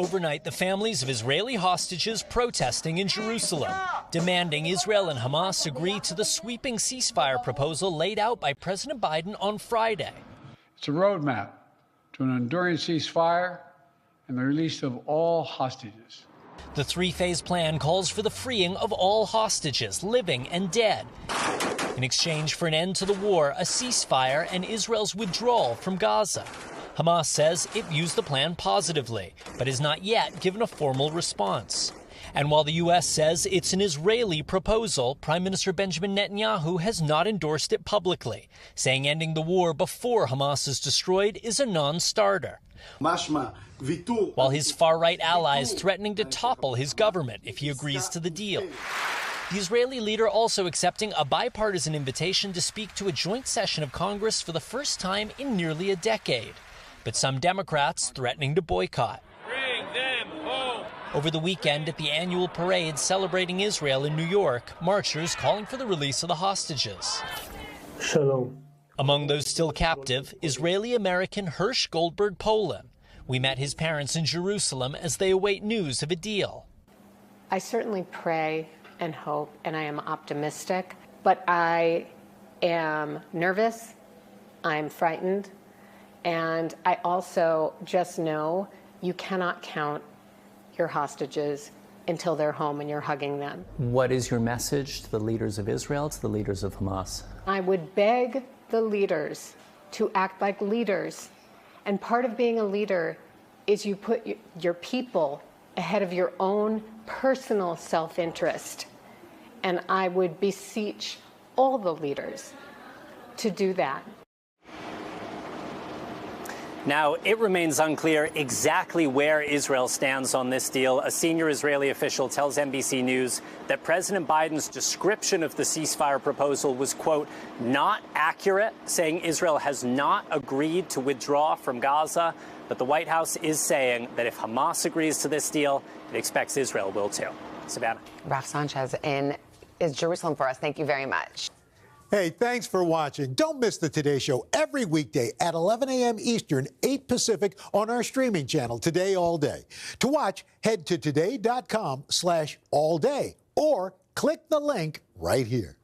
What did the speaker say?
Overnight, the families of Israeli hostages protesting in Jerusalem, demanding Israel and Hamas agree to the sweeping ceasefire proposal laid out by President Biden on Friday. It's a roadmap to an enduring ceasefire and the release of all hostages. The three-phase plan calls for the freeing of all hostages, living and dead, in exchange for an end to the war, a ceasefire, and Israel's withdrawal from Gaza. Hamas says it views the plan positively, but has not yet given a formal response. And while the U.S. says it's an Israeli proposal, Prime Minister Benjamin Netanyahu has not endorsed it publicly, saying ending the war before Hamas is destroyed is a non-starter. While his far-right allies threatening to topple his government if he agrees to the deal. The Israeli leader also accepting a bipartisan invitation to speak to a joint session of Congress for the first time in nearly a decade. But some Democrats threatening to boycott. Bring them home. Over the weekend at the annual parade celebrating Israel in New York, marchers calling for the release of the hostages. Shalom. Among those still captive, Israeli-American Hirsch Goldberg Poland. We met his parents in Jerusalem as they await news of a deal. I certainly pray and hope, and I am optimistic, but I am nervous, I'm frightened, and I also just know you cannot count your hostages until they're home and you're hugging them. What is your message to the leaders of Israel, to the leaders of Hamas? I would beg the leaders to act like leaders. And part of being a leader is you put your people ahead of your own personal self-interest. And I would beseech all the leaders to do that. Now, it remains unclear exactly where Israel stands on this deal. A senior Israeli official tells NBC News that President Biden's description of the ceasefire proposal was, quote, not accurate, saying Israel has not agreed to withdraw from Gaza. But the White House is saying that if Hamas agrees to this deal, it expects Israel will too. Savannah. Raf Sanchez is Jerusalem for us. Thank you very much. Hey, thanks for watching. Don't miss the Today Show every weekday at 11 a.m. Eastern, 8 Pacific on our streaming channel, Today All Day. To watch, head to today.com/allday or click the link right here.